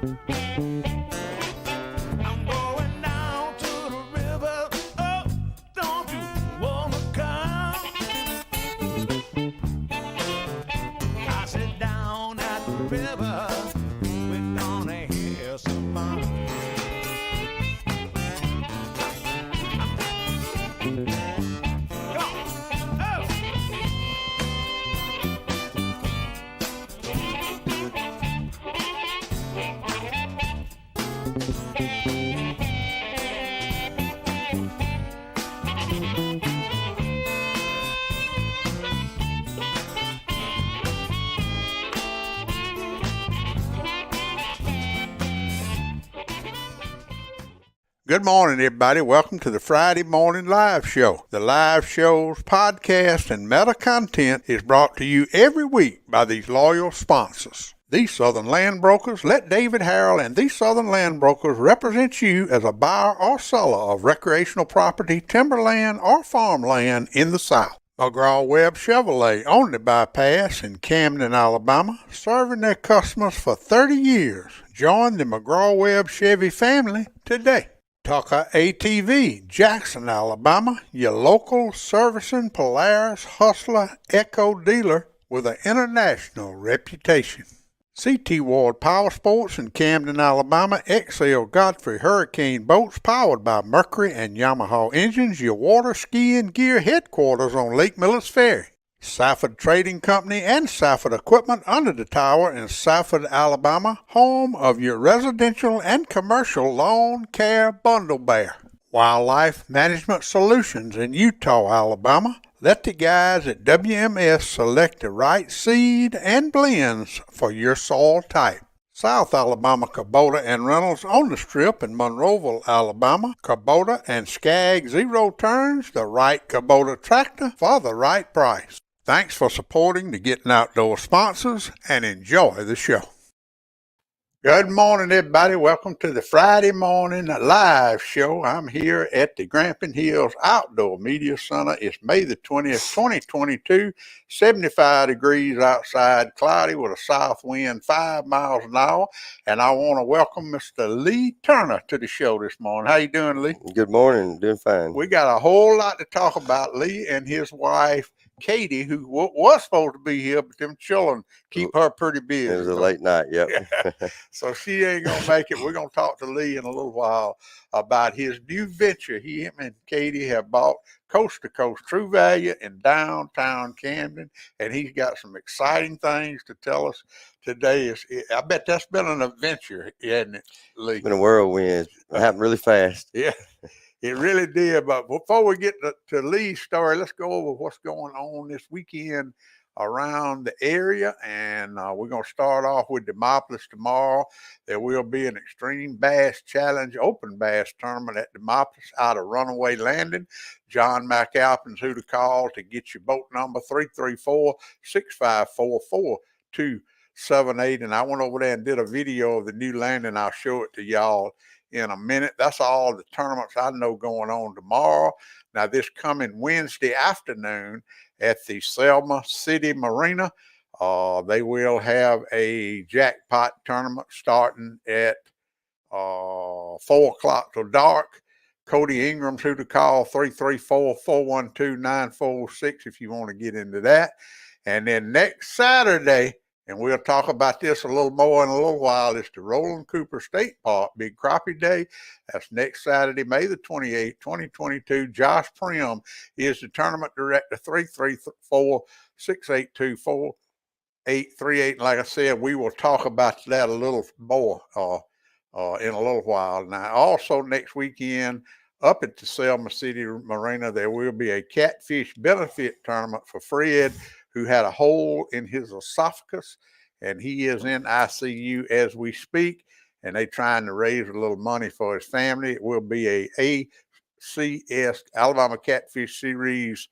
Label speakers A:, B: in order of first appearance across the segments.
A: I'm going down to the river. Oh, don't you wanna come? I sit down at the river. We're gonna hear some fun.
B: Good morning, everybody. Welcome to the Friday Morning Live Show. The live show's podcast and meta content is brought to you every week by these loyal sponsors. These Southern Land Brokers. Let David Harrell and These Southern Land Brokers represent you as a buyer or seller of recreational property, timberland, or farmland in the South. McGraw-Webb Chevrolet on the bypass in Camden, Alabama, serving their customers for 30 years. Join the McGraw-Webb Chevy family today. Tucker ATV, Jackson, Alabama, your local servicing Polaris Hustler Echo dealer with an international reputation. CT Ward Power Sports in Camden, Alabama, XL Godfrey Hurricane Boats powered by Mercury and Yamaha engines, your water skiing gear headquarters on Lake Millis Ferry. Safford Trading Company and Safford Equipment under the tower in Safford, Alabama, home of your residential and commercial lawn care bundle bear. Wildlife Management Solutions in Eutaw, Alabama. Let the guys at WMS select the right seed and blends for your soil type. South Alabama Kubota and Reynolds on the Strip in Monroeville, Alabama. Kubota and Skag Zero Turns, the right Kubota tractor for the right price. Thanks for supporting the Gettin Outdoors sponsors and enjoy the show. Good morning, everybody. Welcome to the Friday Morning Live Show. I'm here at the Grampian Hills Outdoor Media Center. It's May the 20th, 2022, 75 degrees outside, cloudy with a south wind 5 miles an hour. And I want to welcome Mr. Lee Turner to the show this morning. How you doing, Lee?
C: Good morning. Doing fine.
B: We got a whole lot to talk about. Lee and his wife, Katie, who was supposed to be here, but them children keep her pretty busy.
C: It was a late night, yep.
B: So she ain't going to make it. We're going to talk to Lee in a little while about his new venture. Him and Katie have bought Coast to Coast True Value in downtown Camden, and he's got some exciting things to tell us today. I bet that's been an adventure, hasn't it, Lee?
C: It's been a whirlwind. It happened really fast.
B: Yeah. It really did. But before we get to Lee's story, let's go over what's going on this weekend around the area. And we're going to start off with Demopolis tomorrow. There will be an Extreme Bass Challenge open bass tournament at Demopolis out of Runaway Landing. John McAlpin's who to call to get your boat number 334-654-4278. And I went over there and did a video of the new landing. I'll show it to y'all in a minute. That's all the tournaments I know going on tomorrow. Now, this coming Wednesday afternoon at the Selma City Marina, they will have a jackpot tournament starting at 4 o'clock till dark. Cody Ingram's who to call, 334-412-9406 if you want to get into that. And then next Saturday, and we'll talk about this a little more in a little while, it's the Roland Cooper State Park Big Crappie Day. That's next Saturday, May the 28th, 2022. Josh Prim is the tournament director, 334-682-4838. And like I said, we will talk about that a little more in a little while. Now, also next weekend, up at the Selma City Marina, there will be a catfish benefit tournament for Fred, who had a hole in his esophagus, and he is in ICU as we speak, and they're trying to raise a little money for his family. It will be a ACS, Alabama Catfish Series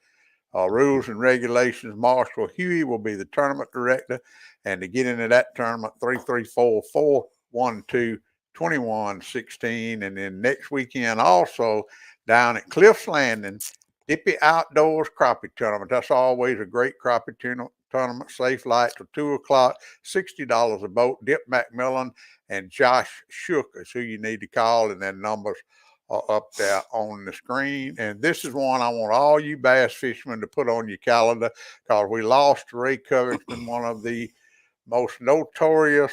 B: rules and regulations. Marshall Huey will be the tournament director, and to get into that tournament, 334-412-2116. And then next weekend also down at Cliffs Landing, Dippy Outdoors Crappie Tournament. That's always a great crappie tournament, safe light till 2 o'clock, $60 a boat. Dip McMillan and Josh Shook is who you need to call, and then numbers are up there on the screen. And this is one I want all you bass fishermen to put on your calendar, because we lost Ray Covington, one of the most notorious.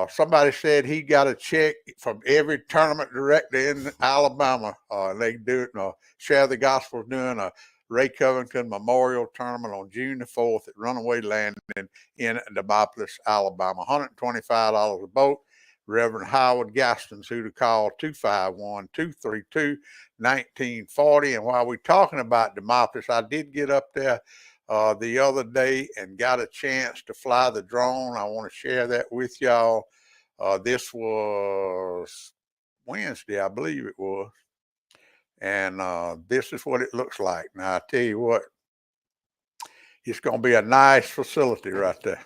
B: Somebody said he got a check from every tournament director in Alabama. They do it. Share the Gospel's doing a Ray Covington Memorial Tournament on June the 4th at Runaway Landing in Demopolis, Alabama. $125 a boat. Reverend Howard Gaston's who to call, 251-232-1940. And while we're talking about Demopolis, I did get up there the other day and got a chance to fly the drone. I want to share that with y'all. This was Wednesday, I believe it was. And this is what it looks like. Now, I tell you what, it's going to be a nice facility right there.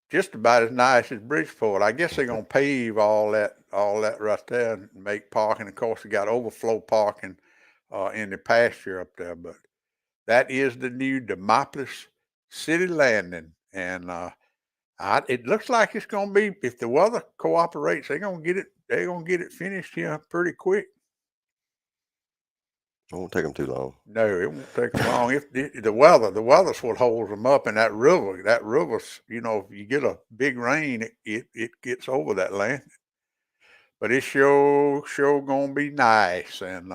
B: Just about as nice as Bridgeport. I guess they're going to pave all that right there and make parking. Of course, they got overflow parking in the pasture up there, but that is the new Demopolis City Landing, and it looks like it's going to be, if the weather cooperates, they're going to get it finished here pretty quick.
C: It won't take them too long.
B: No, it won't take them long. If the weather's what holds them up, and that river's, if you get a big rain, it gets over that landing. But it's sure gonna be nice, and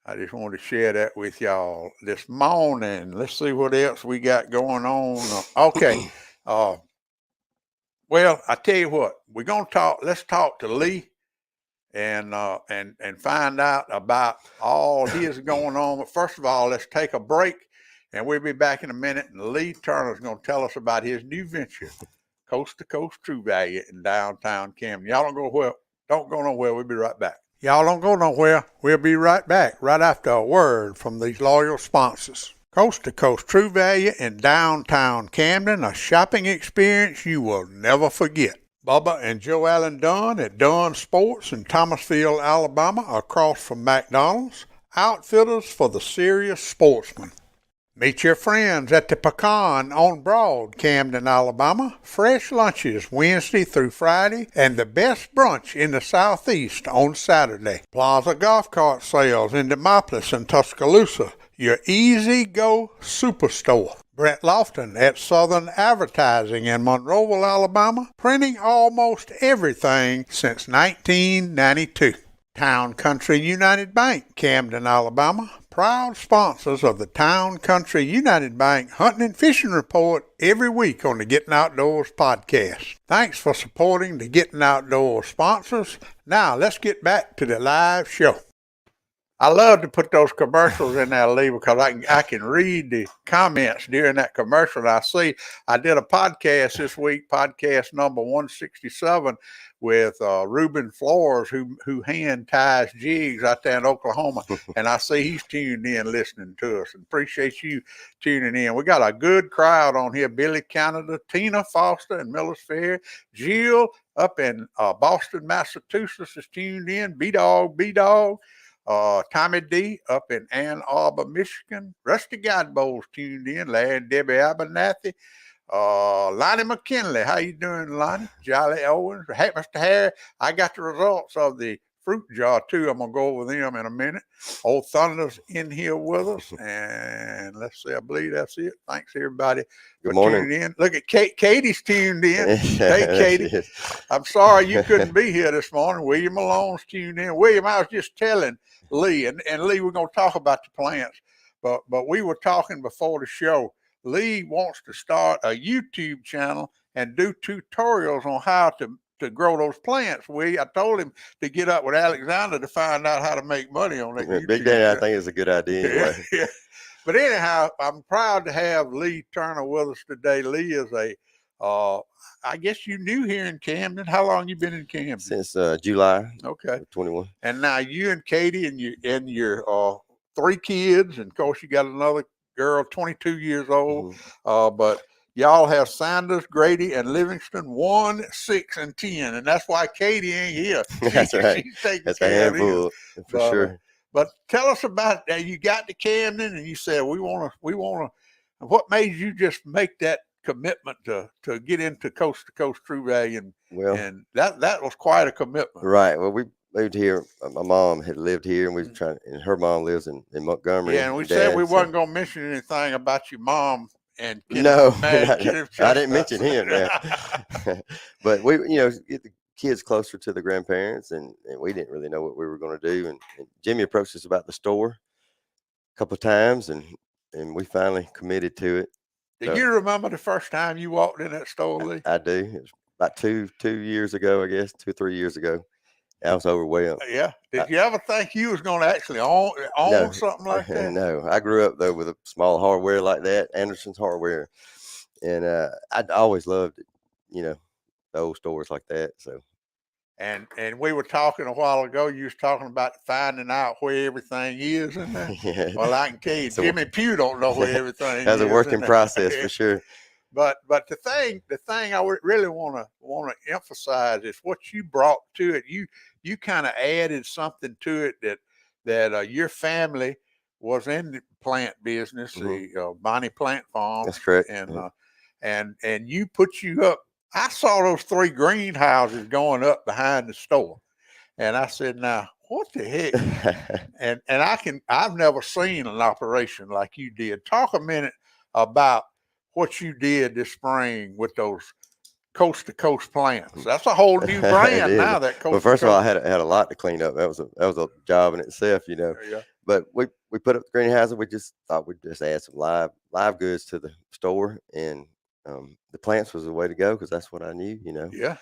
B: I just wanted to share that with y'all this morning. Let's see what else we got going on. Okay. Well, I tell you what, we're gonna talk. Let's talk to Lee and find out about all his going on. But first of all, let's take a break, and we'll be back in a minute. And Lee Turner's gonna tell us about his new venture, Coast to Coast True Value in downtown Camden. Y'all don't go nowhere. We'll be right back. Y'all don't go nowhere. We'll be right back right after a word from these loyal sponsors. Coast to Coast True Value in downtown Camden, a shopping experience you will never forget. Bubba and Joe Allen Dunn at Dunn Sports in Thomasville, Alabama, across from McDonald's. Outfitters for the serious sportsman. Meet your friends at the Pecan on Broad, Camden, Alabama. Fresh lunches Wednesday through Friday and the best brunch in the Southeast on Saturday. Plaza Golf Cart sales in Demopolis and Tuscaloosa. Your easy-go superstore. Brett Lofton at Southern Advertising in Monroeville, Alabama. Printing almost everything since 1992. Town Country United Bank, Camden, Alabama. Proud sponsors of the Town Country United Bank Hunting and Fishing Report every week on the Gettin Outdoors podcast. Thanks for supporting the Gettin Outdoors sponsors. Now, let's get back to the live show. I love to put those commercials in there, Lee, because I can read the comments during that commercial. And I did a podcast this week, podcast number 167, with Ruben Flores, who hand ties jigs out there in Oklahoma. And I see he's tuned in listening to us, and appreciate you tuning in. We got a good crowd on here. Billy Canada, Tina Foster in Miller's Ferry, Jill up in Boston, Massachusetts is tuned in, B-Dog. Tommy D up in Ann Arbor, Michigan. Rusty Godbo's tuned in. Larry and Debbie Abernathy. Lonnie McKinley. How you doing, Lonnie? Jolly Owens. Hey, Mr. Harry, I got the results of the fruit jar, too. I'm going to go over them in a minute. Old Thunder's in here with us. And let's see, I believe that's it. Thanks, everybody,
C: Good
B: for
C: morning.
B: tuning in. Look at Kate. Katie's tuned in. Hey, Katie. I'm sorry you couldn't be here this morning. William Malone's tuned in. William, I was just telling Lee, and Lee, we're going to talk about the plants, but we were talking before the show. Lee wants to start a YouTube channel and do tutorials on how to grow those plants. I told him to get up with Alexander to find out how to make money on that YouTube
C: Big Daddy,
B: channel.
C: I think it's a good idea anyway.
B: Yeah. But anyhow, I'm proud to have Lee Turner with us today. Lee is I guess you new here in Camden. How long you been in Camden?
C: Since July.
B: Okay.
C: 21.
B: And now you and Katie and your 3 kids, and of course you got another girl, 22 years old.
C: Mm-hmm.
B: But y'all have Sanders, Grady, and Livingston 1, 6, and 10, and that's why Katie ain't here.
C: That's right.
B: She's taking
C: That's a
B: care of
C: handful
B: him.
C: for sure.
B: But tell us about that. You got to Camden and you said, we want to, what made you just make that commitment to get into Coast to Coast True Value?
C: Well,
B: And that was quite a commitment.
C: right. Well, we moved here. My mom had lived here, and we was trying. And her mom lives in Montgomery.
B: Yeah, and we said we wasn't going to mention anything about your mom and
C: no,
B: I
C: didn't mention him. But we, get the kids closer to the grandparents, and we didn't really know what we were going to do. And Jimmy approached us about the store a couple of times, and we finally committed to it.
B: Do you remember the first time you walked in that store, Lee?
C: I do. It was about 2 years ago, I guess, 2 or 3 years ago. I was overwhelmed.
B: Yeah. Did you ever think you was going to actually own
C: No,
B: something like that?
C: No. I grew up, though, with a small hardware like that, Anderson's Hardware. And I always loved it, the old stores like that. So.
B: And we were talking a while ago, you was talking about finding out where everything is in there.
C: Yeah.
B: Well, I can tell you, Jimmy Pugh don't know where everything is.
C: That's a working process for sure.
B: But the thing I would really want to emphasize is what you brought to it. You kind of added something to it that your family was in the plant business, the Bonnie Plant Farm.
C: That's correct.
B: And you put you up. I saw those 3 greenhouses going up behind the store, and I said, "Now, what the heck?" and I've never seen an operation like you did. Talk a minute about what you did this spring with those Coast to Coast plants. That's a whole new brand now. That Coast.
C: Well, first of all, I had a lot to clean up. That was a job in itself,
B: Yeah.
C: But we put up the greenhouse, and we just thought we'd just add some live goods to the store, and the plants was the way to go because that's what I knew,
B: Yeah,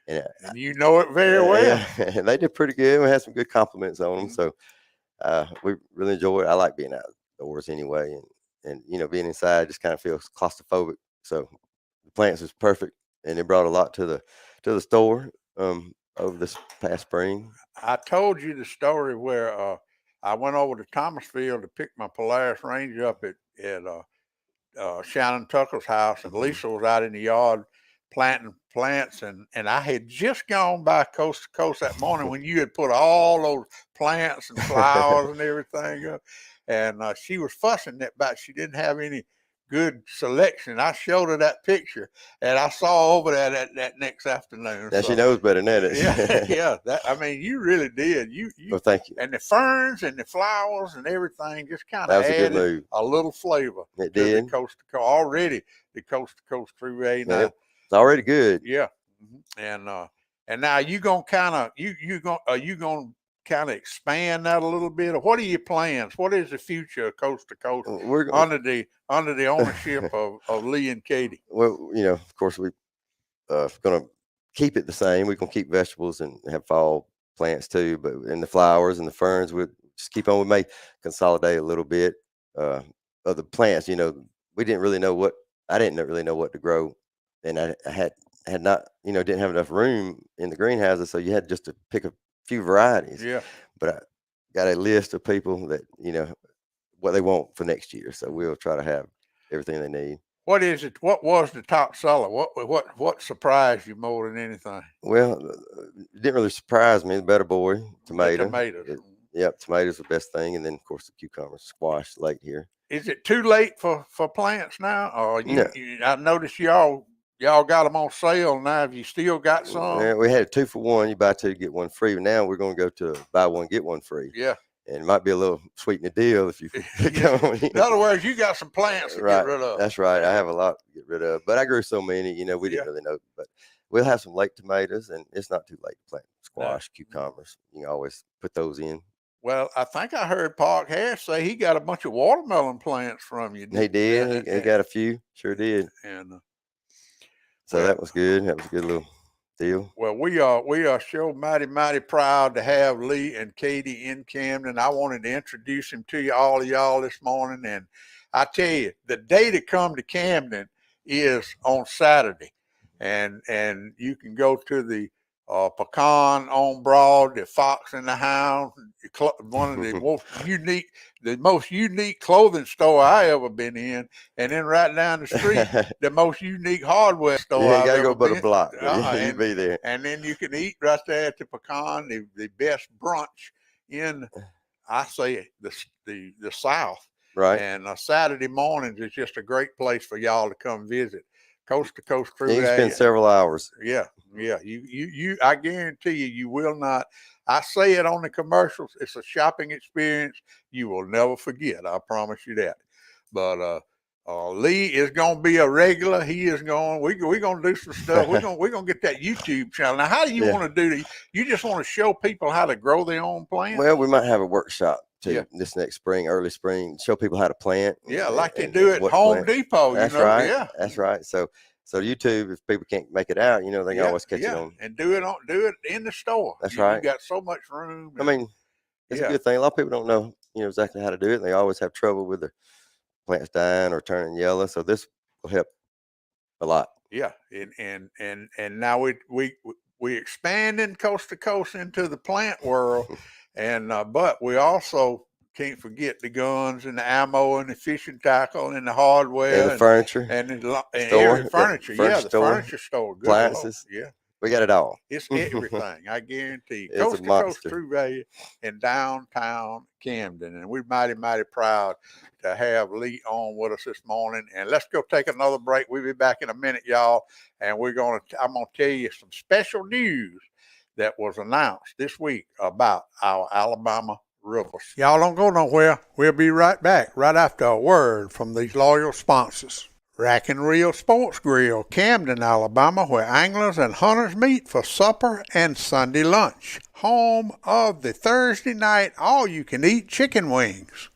C: and
B: you know it very well.
C: Yeah. They did pretty good. We had some good compliments on them, so we really enjoyed it. I like being outdoors anyway, and being inside just kind of feels claustrophobic. So the plants was perfect, and it brought a lot to the store over this past spring.
B: I told you the story where I went over to Thomasville to pick my Polaris Ranger up at Shannon Tucker's house, and Lisa was out in the yard planting plants, and I had just gone by Coast to Coast that morning when you had put all those plants and flowers and everything up, and she was fussing about she didn't have any good selection. I showed her that picture, and I saw over that next afternoon.
C: Now she knows better than that.
B: Yeah. You really did.
C: Well, thank you.
B: And the ferns and the flowers and everything just kind of added a little flavor.
C: It did.
B: The Coast to Coast already. The Coast to Coast True Value.
C: It's already good.
B: Yeah. And now you gonna kind of are you gonna kind of expand that a little bit, or what are your plans? What is the future of Coast to Coast under the ownership of Lee and Katie?
C: Well, of course we're going to keep it the same. We're going to keep vegetables and have fall plants too, but in the flowers and the ferns, we'll just keep on. We may consolidate a little bit of the plants. We didn't really know I didn't really know what to grow, and I had not, didn't have enough room in the greenhouses, so you had just to pick a few varieties.
B: Yeah.
C: But I got a list of people that what they want for next year, so we'll try to have everything they need.
B: What is it? What was the top seller? What surprised you more than anything?
C: Well, it didn't really surprise me. The Better Boy tomato.
B: Tomatoes.
C: Tomatoes the best thing, and then of course the cucumber squash late here.
B: Is it too late for plants now? Or I noticed y'all got them on sale now. Have you still got some?
C: Yeah, we had a 2 for 1. You buy 2 get 1 free. But now we're going to go to buy 1 get 1 free.
B: Yeah.
C: And it might be a little sweeten the deal if you come.
B: In other words, you got some plants to get rid of.
C: That's right. I have a lot to get rid of, but I grew so many. We didn't really know. But we'll have some late tomatoes, and it's not too late to plant squash, cucumbers. You can always put those in.
B: Well, I think I heard Park Harris say he got a bunch of watermelon plants from you.
C: He did. He got a few. Sure did.
B: And
C: so that was good. That was a good little deal.
B: Well, we are sure mighty proud to have Lee and Katie in Camden. I wanted to introduce him to all of y'all this morning, and I tell you, the day to come to Camden is on Saturday, and you can go to the Pecan on Broad, the Fox and the Hound, one of the most unique clothing store I ever been in, and then right down the street, the most unique hardware store.
C: You gotta go but a block. You be there,
B: and then you can eat right there at the Pecan, the best brunch in. I say the South.
C: Right.
B: And Saturday mornings is just a great place for y'all to come visit. Coast to coast
C: You can
B: cruise.
C: spend several hours.
B: Yeah. You. I guarantee you will not. I say it on the commercials. It's a shopping experience you will never forget. I promise you that. But Lee is going to be a regular. He is going. We're going to do some stuff. We're going to get that YouTube channel. Now, how do you want to do that? You just want to show people how to grow their own plants?
C: Well, we might have a workshop too
B: Yeah.
C: this next spring, early spring. Show people how to plant.
B: Yeah, like they do at Home Depot.
C: That's
B: you know?
C: right.
B: Yeah,
C: that's right. So YouTube, if people can't make it out, you know, they can always catch it on.
B: And do it in the store.
C: That's right.
B: You got so much room.
C: I mean, it's a good thing. A lot of people don't know, exactly how to do it. They always have trouble with their plants dying or turning yellow. So this will help a lot.
B: Yeah, and now we expanding coast to coast into the plant world, and but we also can't forget the guns and the ammo and the fishing tackle and the hardware
C: and the furniture
B: and the
C: store,
B: furniture. The furniture store, good
C: appliances.
B: Lord. Yeah.
C: We got it all.
B: It's everything, I guarantee.
C: It's
B: coast
C: a
B: to
C: monster.
B: coast True Value in downtown Camden. And we're mighty, mighty proud to have Lee on with us this morning. And let's go take another break. We'll be back in a minute, y'all. And I'm going to tell you some special news that was announced this week about our Alabama rivers. Y'all don't go nowhere. We'll be right back right after a word from these loyal sponsors. Rack and Reel Sports Grill, Camden, Alabama, where anglers and hunters meet for supper and Sunday lunch. Home of the Thursday night all-you-can-eat chicken wings.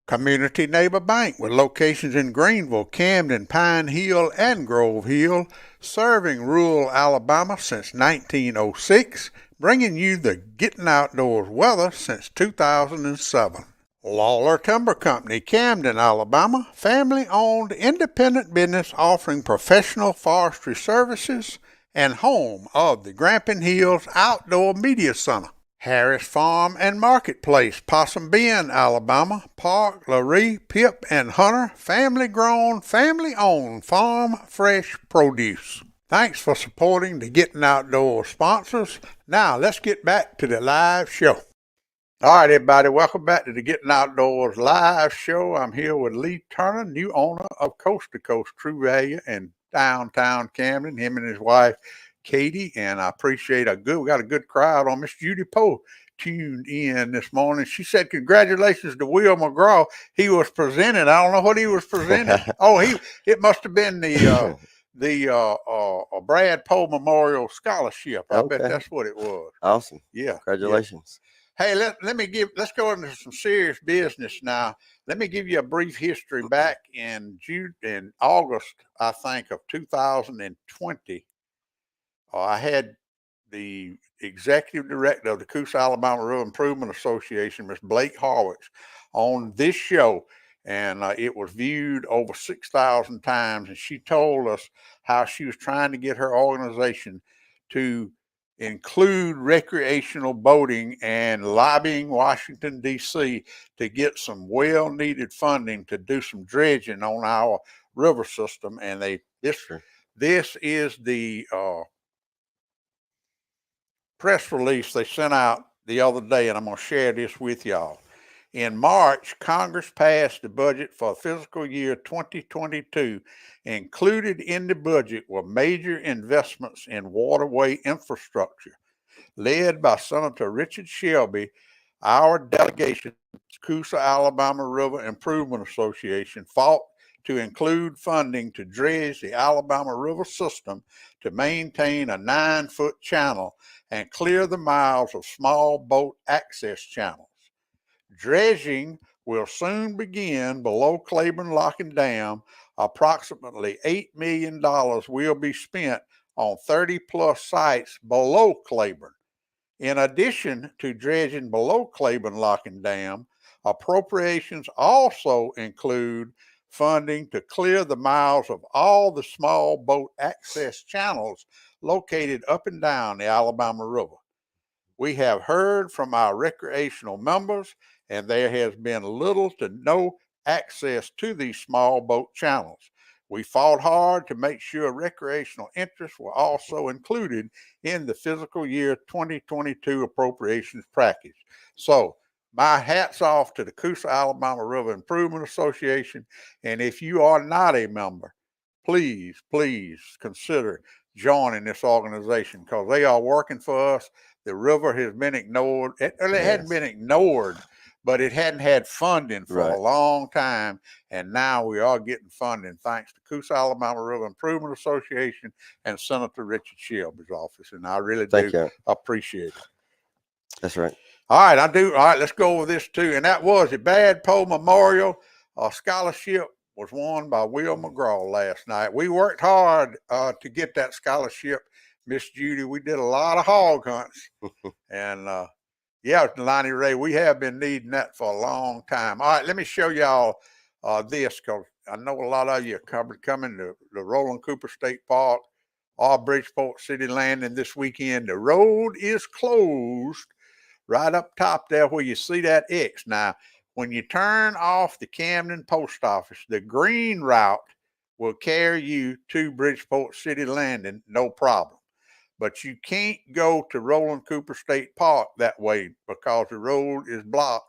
B: Community Neighbor Bank with locations in Greenville, Camden, Pine Hill, and Grove Hill, serving rural Alabama since 1906, bringing you the Gettin Outdoors weather since 2007. Lawler Timber Company, Camden, Alabama, family-owned independent business offering professional forestry services and home of the Grampian Hills Outdoor Media Center. Harris Farm and Marketplace, Possum Bend, Alabama, Park, Laree, Pip, and Hunter, family-grown, family-owned farm fresh produce. Thanks for supporting the Gettin Outdoors sponsors. Now, let's get back to the live show. All right, everybody, welcome back to the Gettin Outdoors live show. I'm here with Lee Turner, new owner of Coast to Coast True Value in downtown Camden, him and his wife, Katie, and I appreciate we got a good crowd on. Miss Judy Poe tuned in this morning. She said, congratulations to Will McGraw. He was presented. I don't know what he was presented. It must have been the Brad Poe Memorial Scholarship. I bet that's what it was.
C: Awesome.
B: Yeah.
C: Congratulations.
B: Yeah. Hey, let's go into some serious business now. Let me give you a brief history. Back in August, I think, of 2020, I had the executive director of the Coosa, Alabama Rural Improvement Association, Ms. Blake Horwitz, on this show, and it was viewed over 6,000 times. And she told us how she was trying to get her organization to include recreational boating and lobbying Washington, D.C. to get some well-needed funding to do some dredging on our river system. And this is the press release they sent out the other day, and I'm going to share this with y'all. In March, Congress passed the budget for fiscal year 2022. Included in the budget were major investments in waterway infrastructure. Led by Senator Richard Shelby, our delegation, Coosa, Alabama River Improvement Association, fought to include funding to dredge the Alabama River system to maintain a 9-foot channel and clear the miles of small boat access channels. Dredging will soon begin below Claiborne Lock and Dam. Approximately $8 million will be spent on 30-plus sites below Claiborne. In addition to dredging below Claiborne Lock and Dam, appropriations also include funding to clear the miles of all the small boat access channels located up and down the Alabama River. We have heard from our recreational members, and there has been little to no access to these small boat channels. We fought hard to make sure recreational interests were also included in the fiscal year 2022 appropriations package. So my hat's off to the Coosa, Alabama River Improvement Association. And if you are not a member, please consider joining this organization because they are working for us. The river has been ignored. It hadn't been ignored, but it hadn't had funding for a long time. And now we are getting funding thanks to Coosa, Alabama River Improvement Association and Senator Richard Shelby's office. And I really do appreciate it.
C: That's right.
B: All right, I do. All right, let's go over this too. And that was a Bad Poe Memorial Scholarship was won by Will McGraw last night. We worked hard to get that scholarship, Miss Judy. We did a lot of hog hunts. And yeah, Lonnie Ray, we have been needing that for a long time. All right, let me show y'all this because I know a lot of you are coming to the Roland Cooper State Park or Bridgeport City Landing this weekend. The road is closed right up top there where you see that X. Now, when you turn off the Camden Post Office, the green route will carry you to Bridgeport City Landing, no problem. But you can't go to Roland Cooper State Park that way because the road is blocked.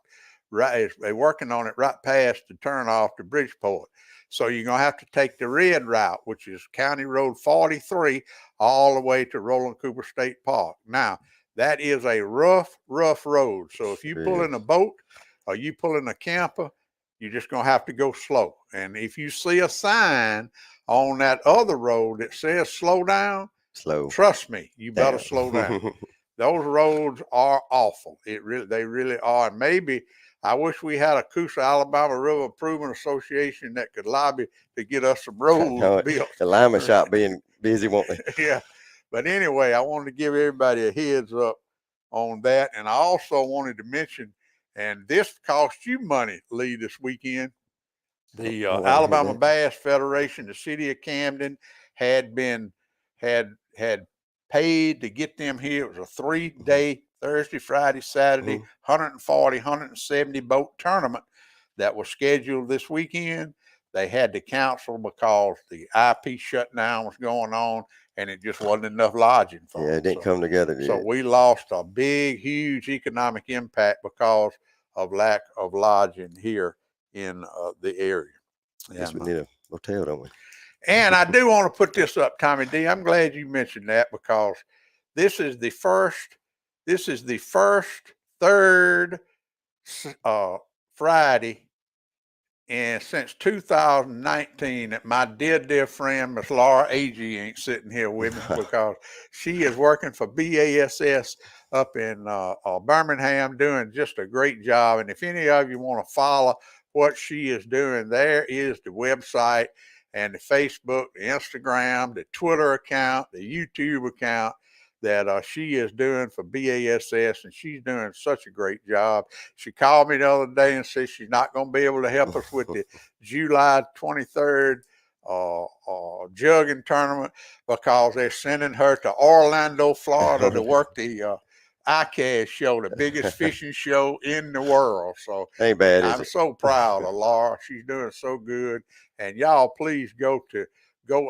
B: Right, they're working on it right past the turnoff to Bridgeport. So you're going to have to take the red route, which is County Road 43, all the way to Roland Cooper State Park. Now, that is a rough road. So if you pull in a boat or you pull in a camper, you're just going to have to go slow. And if you see a sign on that other road that says slow down, trust me, you better slow down. Those roads are awful. They really are. And maybe I wish we had a Coosa, Alabama River Improvement Association that could lobby to get us some roads built.
C: The lineman shop being busy, won't they?
B: Yeah. But anyway, I wanted to give everybody a heads up on that. And I also wanted to mention, and this cost you money, Lee, this weekend, the Alabama Bass Federation, the city of Camden had paid to get them here. It was a 3-day, Thursday, Friday, Saturday, 140, 170 boat tournament that was scheduled this weekend. They had to cancel because the IP shutdown was going on and it just wasn't enough lodging for them.
C: Yeah, it didn't come together.
B: So we lost a huge economic impact because of lack of lodging here in the area.
C: Yes, we need a hotel, don't we?
B: And I do want to put this up, Tommy D. I'm glad you mentioned that because this is the first third Friday and since 2019 that my dear friend, Miss Laura Agee, ain't sitting here with me because she is working for BASS up in Birmingham doing just a great job. And if any of you want to follow what she is doing, there is the website and the Facebook, the Instagram, the Twitter account, the YouTube account that she is doing for BASS, and she's doing such a great job. She called me the other day and said she's not going to be able to help us with the July 23rd jugging tournament because they're sending her to Orlando, Florida to work the ICAS show, the biggest fishing show in the world. So
C: ain't bad,
B: I'm so proud of Laura. She's doing so good. And y'all, please go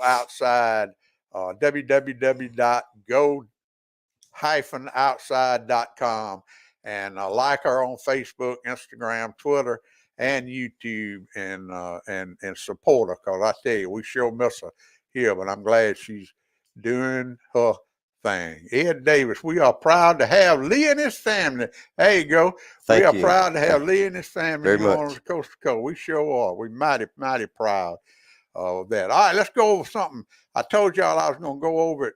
B: outside, www.go-outside.com and like her on Facebook, Instagram, Twitter, and YouTube, and support her because I tell you, we sure miss her here, but I'm glad she's doing her thing. Ed Davis, we are proud to have Lee and his family. There you go. We are proud to have Lee and his family on Coast to Coast. We sure are. We're mighty proud of that. All right, let's go over something. I told y'all I was going to go over it.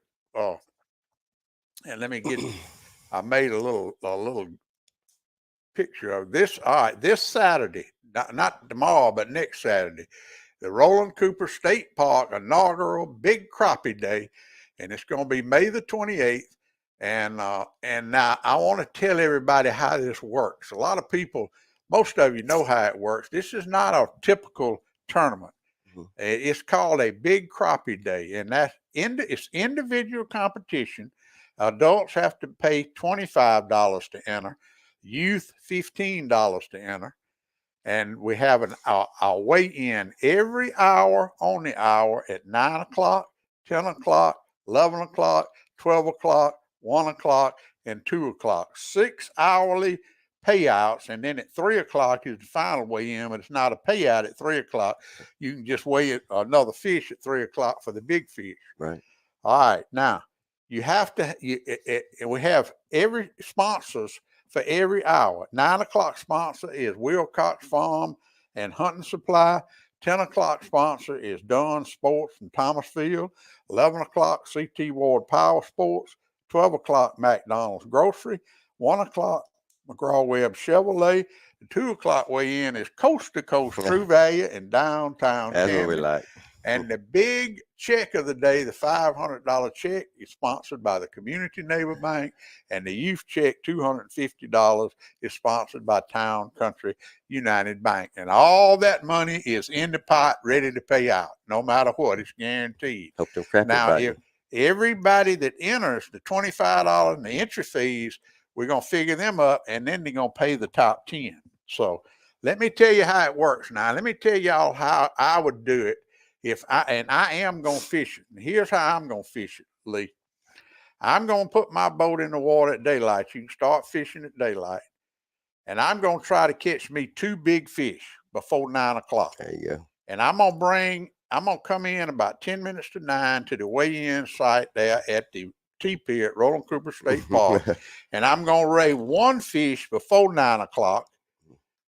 B: And let me get, I made a little picture of this. All right, this Saturday, not tomorrow, but next Saturday, the Roland Cooper State Park inaugural Big Crappie Day, and it's going to be May the 28th. And now I want to tell everybody how this works. A lot of people, most of you know how it works. This is not a typical tournament. It's called a Big Crappie Day, and it's individual competition. Adults have to pay $25 to enter, youth $15 to enter, and we have a weigh-in every hour on the hour at 9 o'clock, 10 o'clock, 11 o'clock, 12 o'clock, 1 o'clock, and 2 o'clock. 6 hourly payouts, and then at 3 o'clock is the final weigh-in, but it's not a payout at 3 o'clock. You can just weigh another fish at 3 o'clock for the big fish.
C: Right.
B: All right, now you have to. We have every sponsors for every hour. 9 o'clock sponsor is Wilcox Farm and Hunting Supply. 10 o'clock sponsor is Dunn Sports from Thomasville. 11 o'clock CT Ward Power Sports. 12 o'clock McDonald's Grocery. 1 o'clock McGraw-Webb Chevrolet. The 2 o'clock weigh-in is Coast to Coast True Value in downtown
C: That's
B: Camden.
C: what we like.
B: And the big check of the day, the $500 check, is sponsored by the Community Neighbor Bank, and the youth check, $250, is sponsored by Town Country United Bank. And all that money is in the pot, ready to pay out, no matter what. It's guaranteed.
C: Hope them crappie
B: Now,
C: bite
B: if
C: you.
B: everybody that enters the $25 and the entry fees, we're going to figure them up, and then they're going to pay the top 10. So let me tell you how it works now. Let me tell y'all how I would do it. I am going to fish it. And here's how I'm going to fish it, Lee. I'm going to put my boat in the water at daylight. You can start fishing at daylight. And I'm going to try to catch me 2 big fish before 9 o'clock.
C: There you go.
B: And I'm going to come in about 10 minutes to 9 to the weigh-in site there at the TP at Roland Cooper State Park. And I'm going to weigh 1 fish before 9 o'clock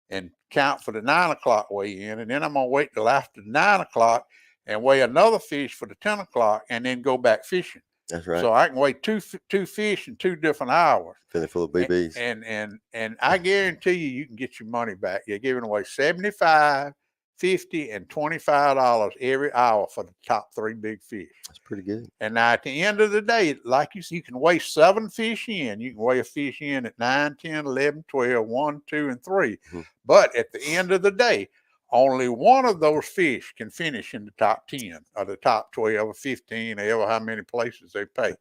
B: and count for the 9 o'clock weigh-in. And then I'm going to wait till after 9 o'clock and weigh another fish for the 10 o'clock and then go back fishing.
C: That's right.
B: So I can weigh two fish in 2 different hours.
C: Filling full of BBs.
B: And I guarantee you can get your money back. You're giving away $75, $50, and $25 every hour for the top 3 big fish.
C: That's pretty good.
B: And now at the end of the day, like you see, you can weigh 7 fish in. You can weigh a fish in at 9, 10, 11, 12, 1, 2, and 3.
C: Mm-hmm.
B: But at the end of the day, only one of those fish can finish in the top 10 or the top 12 or 15, ever how many places they pay.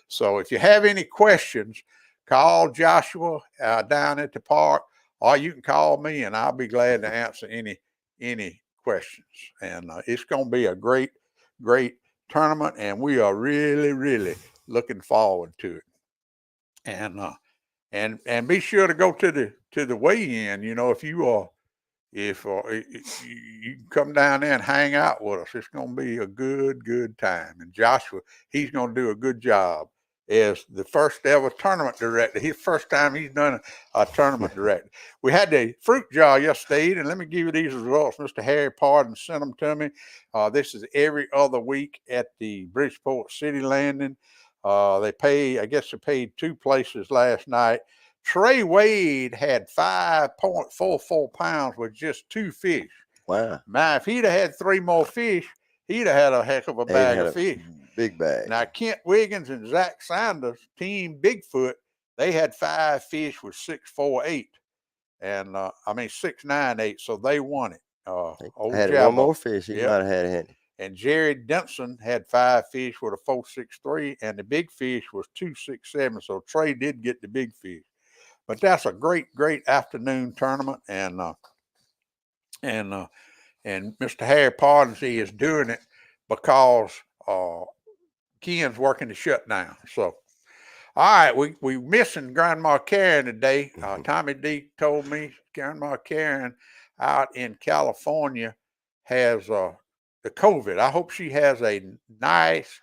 B: So if you have any questions, call Joshua down at the park, or you can call me and I'll be glad to answer any questions. And it's going to be a great tournament, and we are really looking forward to it. And be sure to go to the weigh-in. You know, if you can come down there and hang out with us, it's going to be a good time. And Joshua, he's going to do a good job as the first ever tournament director. His first time he's done a tournament director. We had the fruit jar yesterday, and let me give you these results. Mr. Harry Pardon sent them to me. This is every other week at the Bridgeport City Landing. I guess they paid 2 places last night. Trey Wade had 5.44 pounds with just 2 fish.
C: Wow.
B: Now, if he'd have had 3 more fish, he'd have had a heck of a bag of fish.
C: Big bag.
B: Now, Kent Wiggins and Zach Sanders, Team Bigfoot, they had 5 fish with 6.48. And 6.98, so they won it.
C: Had Jabba. 1 more fish, he might have had a hand.
B: And Jerry Denson had 5 fish with a 4.63, and the big fish was 2.67. So Trey did get the big fish. But that's a great afternoon tournament, and Mr. Harry Pardons, he is doing it because Ken's working the shutdown. So, all right, we missing Grandma Karen today. Tommy D told me Grandma Karen out in California has the COVID. I hope she has a nice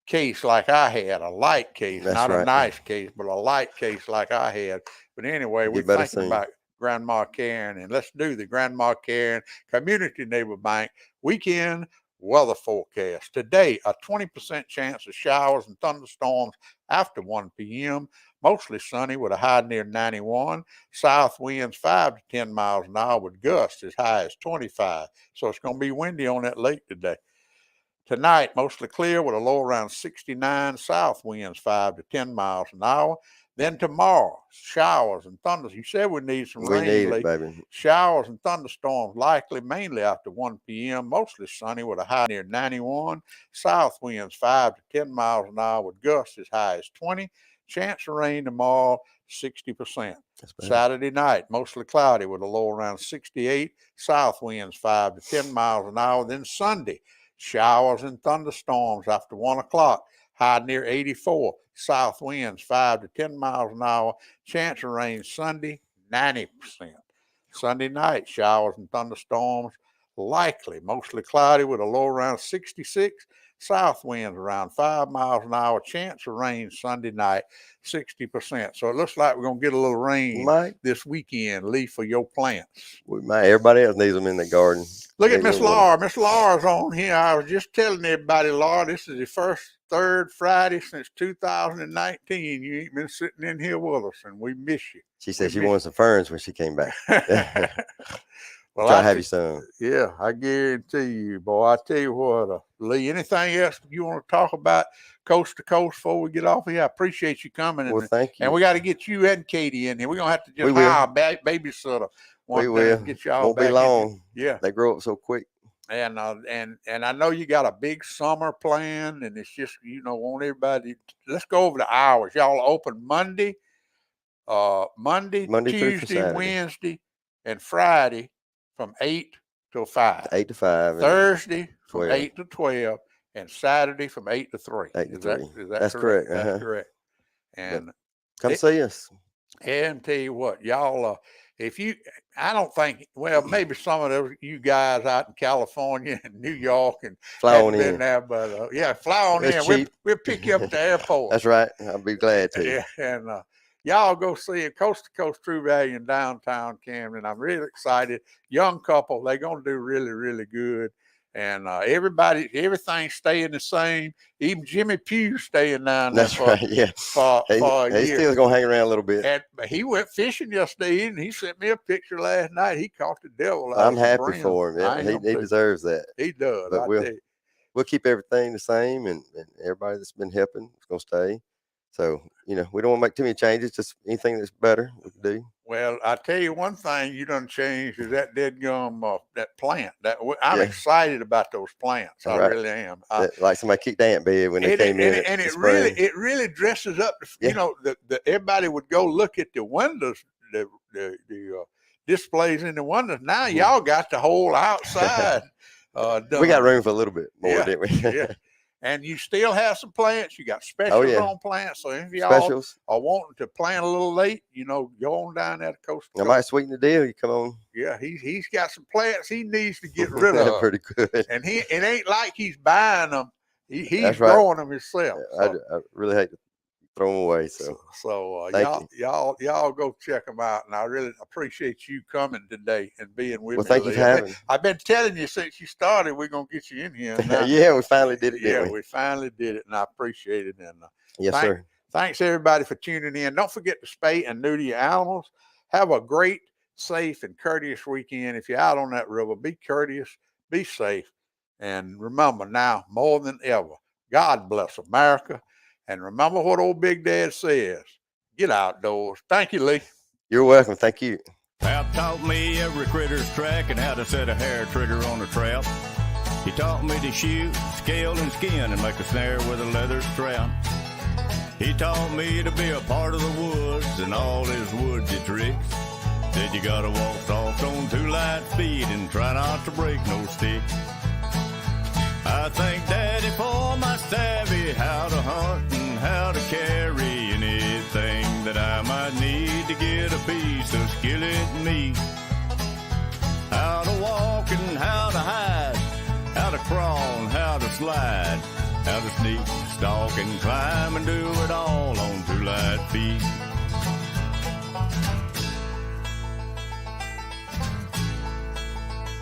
B: case like I had, a light case,
C: That's
B: not
C: right.
B: A nice case, but a light case like I had. But anyway, we're thinking about Grandma Karen, and let's do the Grandma Karen Community Neighbor Bank weekend weather forecast. Today, a 20% chance of showers and thunderstorms after 1 p.m., mostly sunny with a high near 91, south winds 5 to 10 miles an hour with gusts as high as 25. So it's going to be windy on that lake today. Tonight, mostly clear with a low around 69, south winds 5 to 10 miles an hour. Then tomorrow, showers and thunders. You said we need some rain.
C: We need it, baby.
B: Showers and thunderstorms likely mainly after 1 p.m., mostly sunny with a high near 91, south winds 5 to 10 miles an hour with gusts as high as 20. Chance of rain tomorrow, 60%. Saturday night, mostly cloudy with a low around 68, south winds 5 to 10 miles an hour. Then Sunday, showers and thunderstorms after 1 o'clock, high near 84. South winds 5 to 10 miles an hour. Chance of rain Sunday, 90%. Sunday night, showers and thunderstorms likely, mostly cloudy with a low around 66. South winds around 5 miles an hour. Chance of rain Sunday night, 60%. So it looks like we're going to get a little rain this weekend, Lee, for your plants.
C: We might. Everybody else needs them in the garden.
B: Look at Miss Laura. Miss Laura's on here. I was just telling everybody, Laura, this is the third Friday since 2019. You ain't been sitting in here with us, and we miss you.
C: She said she wanted some ferns when she came back.
B: Well,
C: Try to have you some.
B: Yeah, I guarantee you, boy. I tell you what, Lee, anything else you want to talk about coast to coast before we get off here? I appreciate you coming.
C: Well, thank you.
B: And we got to get you and Katie in here. We're going to have to just hire a babysitter.
C: We will.
B: Get y'all
C: Won't be long.
B: Yeah.
C: They grow up so quick.
B: And I know you got a big summer plan, and it's just, want everybody. Let's go over the hours. Y'all open Monday, Tuesday, Wednesday, and Friday from 8 till 5.
C: 8 to 5.
B: Thursday from 8 to 12, and Saturday from 8 to 3.
C: 8 to 3.
B: That's
C: correct.
B: That's correct. And
C: come see us.
B: And tell you what, y'all, I don't think, maybe some of you guys out in California and New York and
C: fly on in
B: there, but fly on in. We'll pick you up at the airport.
C: That's right. I'll be glad to.
B: Yeah, and y'all go see it, Coast to Coast True Value in downtown Camden. I'm really excited. Young couple, they're going to do really, really good. And everything's staying the same. Even Jimmy Pugh staying down there.
C: That's right. Yeah.
B: For a year.
C: He's still gonna hang around a little bit.
B: And he went fishing yesterday, and he sent me a picture last night. He caught the devil.
C: I'm happy for him. Yeah, he deserves that.
B: He does.
C: But we'll keep everything the same, and everybody that's been helping is gonna stay. So we don't want to make too many changes. Just anything that's better we can do.
B: Well, I tell you one thing you done changed is that dead gum, that plant. I'm excited about those plants. I really am.
C: Like somebody kicked the ant bed when they came in.
B: And it really dresses up. Everybody would go look at the windows, the displays in the windows. Now y'all got the whole outside done.
C: We got room for a little bit more, didn't we?
B: Yeah. And you still have some plants. You got specials on plants. So if y'all are wanting to plant a little late, go on down there to Coast to Coast.
C: I might sweeten the deal. You come on.
B: Yeah, he's got some plants he needs to get rid of.
C: Pretty good.
B: And it ain't like he's buying them. He's growing them himself.
C: Yeah, I really hate to throw them away. So
B: y'all go check them out. And I really appreciate you coming today and being with me.
C: Well, thank you for having me.
B: I've been telling you since you started, we're going to get you in here.
C: Yeah, we finally did it.
B: We finally did it, and I appreciate it. And
C: yes, sir.
B: Thanks, everybody, for tuning in. Don't forget to spay and neuter your animals. Have a great, safe, and courteous weekend. If you're out on that river, be courteous, be safe. And remember now, more than ever, God bless America. And remember what old Big Dad says, get outdoors. Thank you, Lee.
C: You're welcome. Thank you.
A: Pap taught me every critter's track and how to set a hair trigger on a trap. He taught me to shoot, scale, and skin and make a snare with a leather strap. He taught me to be a part of the woods and all his woodsy tricks. Said you gotta walk soft on 2 light feet and try not to break no sticks. I thank Daddy for my savvy, how to hunt and how to carry anything that I might need to get a piece of skillet meat. How to walk and how to hide, how to crawl and how to slide, how to sneak, stalk and climb and do it all on 2 light feet.